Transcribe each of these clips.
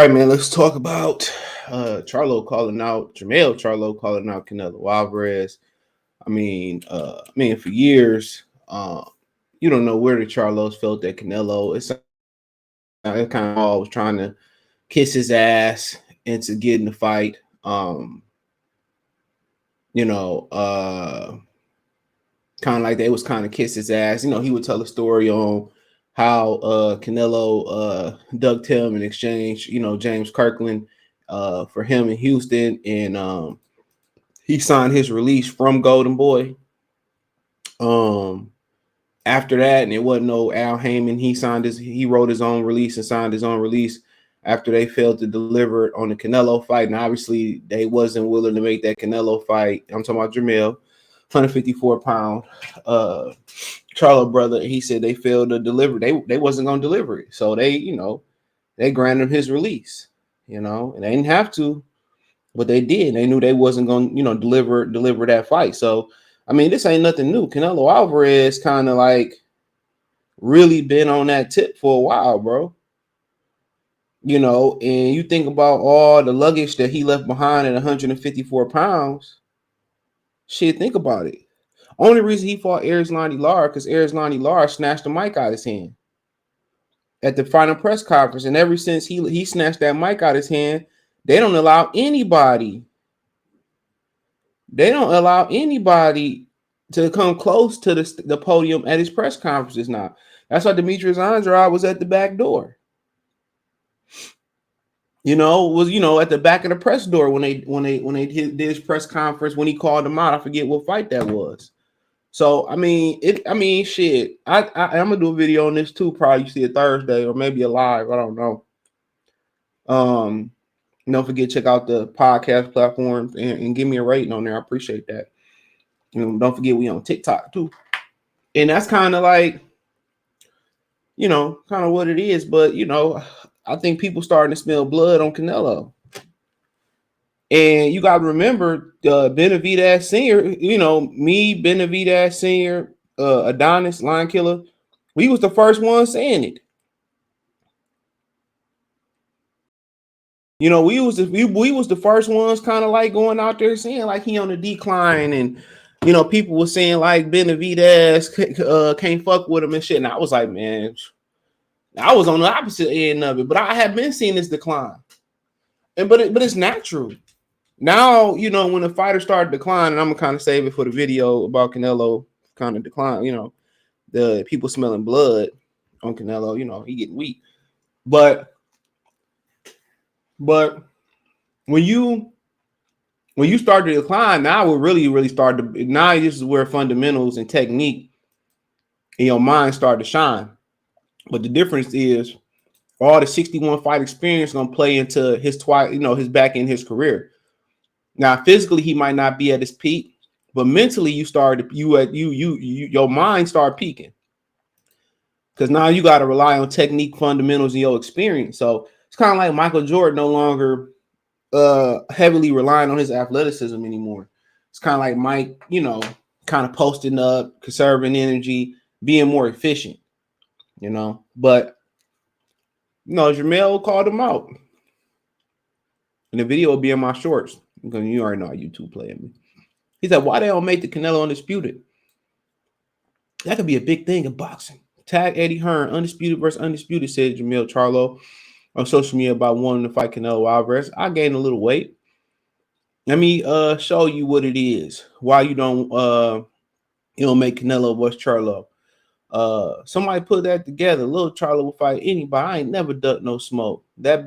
right, man. Let's talk about Charlo calling out Jermell Charlo calling out Canelo Alvarez. For years, you don't know where the Charlos felt that Canelo. It kind of all was trying to kiss his ass into getting the fight. You know, kind of like they was kind of kiss his ass. You know, he would tell a story on how Canelo ducked him in exchange, James Kirkland for him in Houston, and he signed his release from Golden Boy. After that, and it wasn't no Al Heyman. He wrote his own release and signed his own release after they failed to deliver it on the Canelo fight. And obviously they wasn't willing to make that Canelo fight. I'm talking about Jermell, 154-pound Charlo brother. He said they failed to deliver. They wasn't gonna deliver it. So they granted him his release, and they didn't have to, but they did. They knew they wasn't gonna, deliver that fight. So this ain't nothing new. Canelo Alvarez kind of like really been on that tip for a while, bro. And you think about all the luggage that he left behind at 154 pounds. Shit, think about it. Only reason he fought Erislandy Lara because Erislandy Lara snatched the mic out of his hand at the final press conference. And ever since he snatched that mic out of his hand, they don't allow anybody to come close to the podium at his press conferences now. That's why Demetrius Andrade was at the back door. Was at the back of the press door when they did his press conference when he called them out. I forget what fight that was. So shit. I'm gonna do a video on this too. Probably see it Thursday or maybe a live. I don't know. Don't forget check out the podcast platforms and give me a rating on there. I appreciate that. Don't forget we on TikTok too. And that's kind of like, kind of what it is. But I think people starting to smell blood on Canelo. And you got to remember, Benavidez Senior, Benavidez Senior, Adonis, Lion Killer, we was the first one saying it. We was the first ones kind of like going out there saying like he on the decline, and people were saying like Benavidez can't fuck with him and shit. And I was like, man, I was on the opposite end of it, but I have been seeing this decline, but it's natural. Now, when the fighter started declining, I'm gonna kind of save it for the video about Canelo kind of decline. The people smelling blood on Canelo. He getting weak, but when you start to decline, now we're really start to. Now this is where fundamentals and technique in your mind start to shine. But the difference is all the 61 fight experience gonna play into his his back in his career. Now, physically, he might not be at his peak, but mentally, your mind start peaking because now you got to rely on technique, fundamentals, and your experience. So it's kind of like Michael Jordan no longer heavily relying on his athleticism anymore. It's kind of like Mike, kind of posting up, conserving energy, being more efficient. But Jermell called him out, and the video will be in my shorts. Because you already know how YouTube playing me. He said, why they don't make the Canelo Undisputed? That could be a big thing in boxing. Tag Eddie Hearn, Undisputed versus Undisputed, said Jermell Charlo on social media about wanting to fight Canelo Alvarez. I gained a little weight. Let me show you what it is. Why you don't make Canelo versus Charlo. Somebody put that together. Little Charlo will fight anybody. I ain't never ducked no smoke. That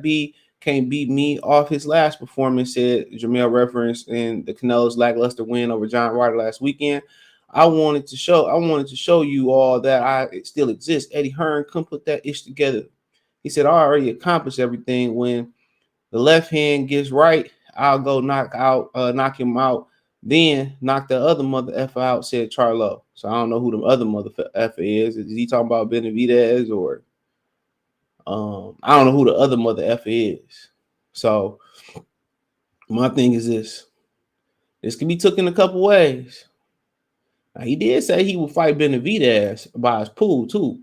can't beat me off his last performance, said Jermell referenced in the Canelo's lackluster win over John Ryder last weekend. I wanted to show you all that I still exist. Eddie Hearn couldn't put that ish together. He said, I already accomplished everything. When the left hand gets right, I'll go knock him out, then knock the other mother effer out, said Charlo. So I don't know who the other mother effer is. Is he talking about Benavidez or I don't know who the other mother effer is. So my thing is this. This can be taken a couple ways. Now, he did say he would fight Benavidez by his pool too.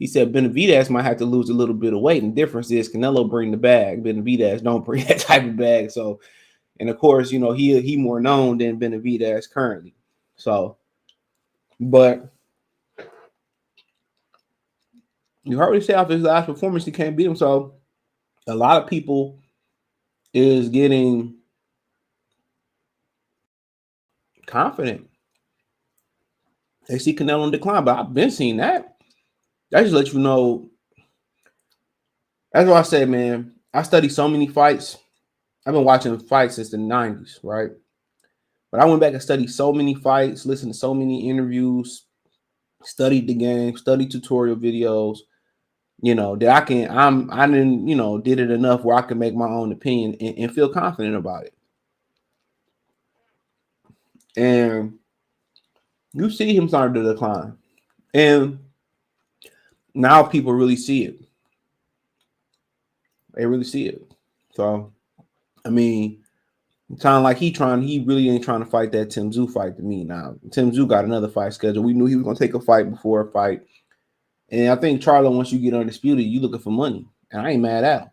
He said Benavidez might have to lose a little bit of weight. And the difference is Canelo bring the bag. Benavidez don't bring that type of bag. So, and of course, you know, he more known than Benavidez currently. So, but you heard what he said after his last performance, he can't beat him. So a lot of people is getting confident. They see Canelo in decline, but I've been seeing that. That just lets you know. That's what I say, man. I study so many fights. I've been watching fights since the 90s, right? But I went back and studied so many fights, listened to so many interviews, studied the game, studied tutorial videos, you know, that I didn't, you know, did it enough where I can make my own opinion and feel confident about it. And you see him starting to decline. And now people really see it. They really see it. So, I mean, kind of like he really ain't trying to fight that Tim Tszyu fight to me now. Tim Tszyu got another fight scheduled. We knew he was going to take a fight before a fight. And I think Charlo, once you get undisputed, you looking for money. And I ain't mad at him.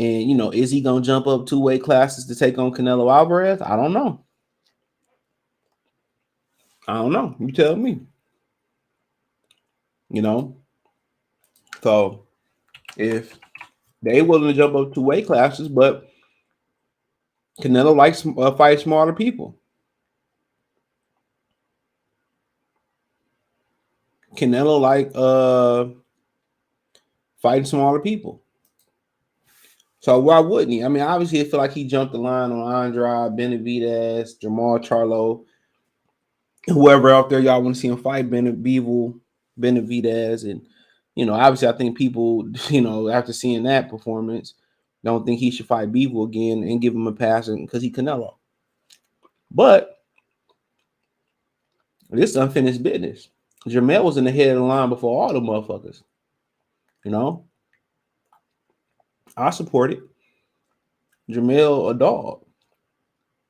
And, you know, is he going to jump up 2 weight classes to take on Canelo Alvarez? I don't know. I don't know. You tell me. You know? So, if they willing to jump up 2 weight classes, but Canelo likes fight smarter people. Canelo like fighting smaller people. So why wouldn't he? I mean, obviously, I feel like he jumped the line on Andrade, Benavidez, Jermell Charlo, whoever out there y'all want to see him fight, Benavidez, and you know, obviously, I think people, you know, after seeing that performance, don't think he should fight Bivol again and give him a pass because he Canelo. But this is unfinished business. Jermell was in the head of the line before all the motherfuckers. You know, I support it. Jermell a dog.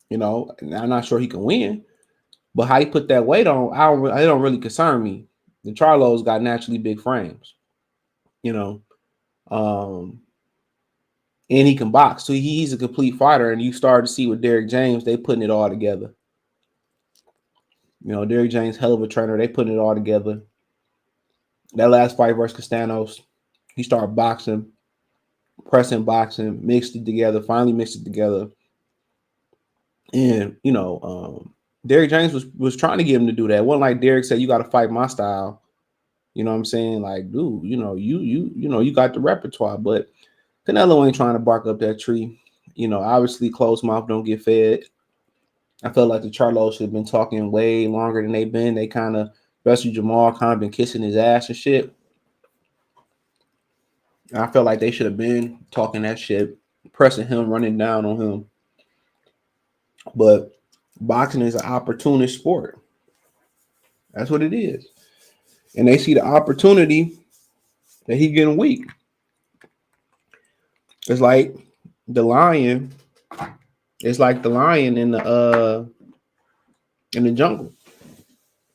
You know, and I'm not sure he can win, but how he put that weight on, it don't really concern me. The Charlos got naturally big frames. You know, and he can box. So he's a complete fighter. And you start to see with Derrick James, they putting it all together. You know, Derrick James, hell of a trainer. They putting it all together. That last fight versus Castanos, he started boxing, pressing boxing, mixed it together, finally mixed it together. And, you know, Derrick James was trying to get him to do that. It wasn't like Derrick said, you got to fight my style. You know what I'm saying? Like, dude, you know, you got the repertoire, but Canelo ain't trying to bark up that tree. You know, obviously closed mouth don't get fed. I felt like the Charlos should have been talking way longer than they've been. They kind of, especially Jamal, kind of been kissing his ass and shit. And I felt like they should have been talking that shit, pressing him, running down on him. But boxing is an opportunist sport. That's what it is. And they see the opportunity that he getting weak. It's like the lion. It's like the lion in the jungle.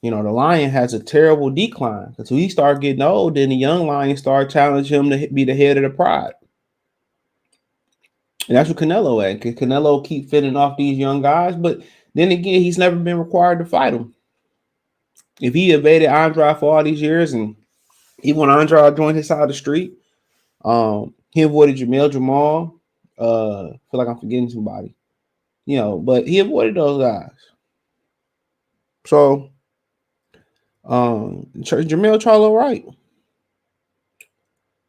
You know, the lion has a terrible decline because when he start getting old, then the young lion start challenging him to be the head of the pride. And that's what Canelo at. Canelo keep fitting off these young guys, but then again, he's never been required to fight them. If he evaded Andrade for all these years and even when Andrade joined his side of the street, he avoided Jamal. Feel like I'm forgetting somebody. You know, but he avoided those guys. So Jermell Charlo right.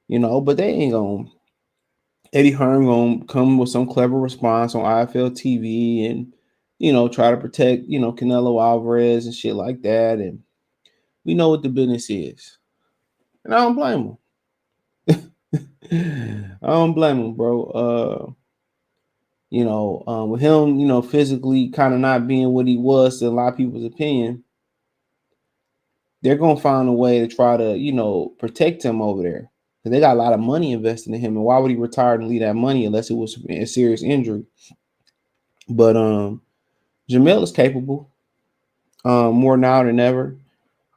You know, but they ain't gonna Eddie Hearn gonna come with some clever response on IFL TV and you know try to protect, you know, Canelo Alvarez and shit like that. And we know what the business is. And I don't blame him. I don't blame him, bro. You know, with him, you know, physically kind of not being what he was to a lot of people's opinion, they're gonna find a way to try to, you know, protect him over there. Because they got a lot of money invested in him. And why would he retire and leave that money unless it was a serious injury? But Jermell is capable, more now than ever.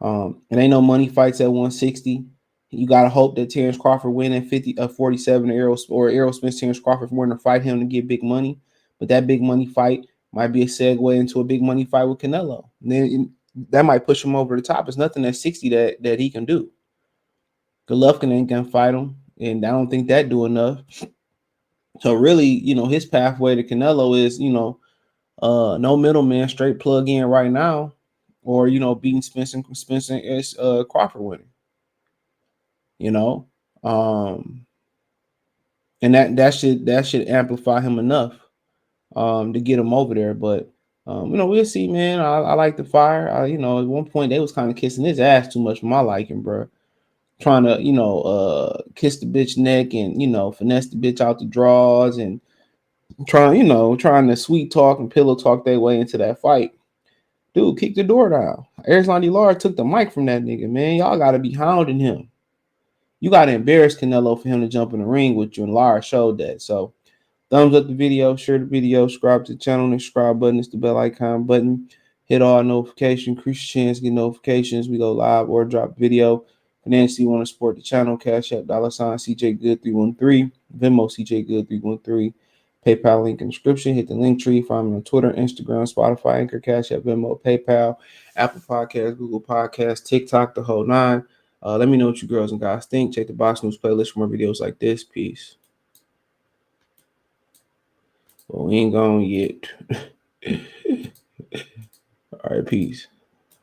It ain't no money fights at 160. You gotta hope that Terrence Crawford winning 47 Errol Spence, Terrence Crawford winning to fight him to get big money. But that big money fight might be a segue into a big money fight with Canelo. And then that might push him over the top. It's nothing at 60 that he can do. Golovkin ain't gonna fight him, and I don't think that do enough. So really, his pathway to Canelo is, no middleman, straight plug in right now, or beating Spencer as Crawford winning. Um, and that should amplify him enough to get him over there. But we'll see, man. I like the fire. At one point they was kind of kissing his ass too much for my liking, bro. Trying to, kiss the bitch neck and finesse the bitch out the drawers and trying to sweet talk and pillow talk their way into that fight. Dude, kick the door down. Arizona Lara took the mic from that nigga, man. Y'all gotta be hounding him. You gotta embarrass Canelo for him to jump in the ring with you, and Lara showed that. So thumbs up the video, share the video, subscribe to the channel, and the subscribe button is the bell icon button. Hit all notifications, increase your chance to get notifications. We go live or drop video. Financially, you want to support the channel, Cash App, $ CJ Good 313, Venmo CJ Good 313, PayPal link in the description. Hit the link tree. Find me on Twitter, Instagram, Spotify, Anchor, Cash App, Venmo, PayPal, Apple Podcasts, Google Podcasts, TikTok, the whole nine. Let me know what you girls and guys think. Check the Box News playlist for more videos like this. Peace. But we ain't gone yet. All right, peace.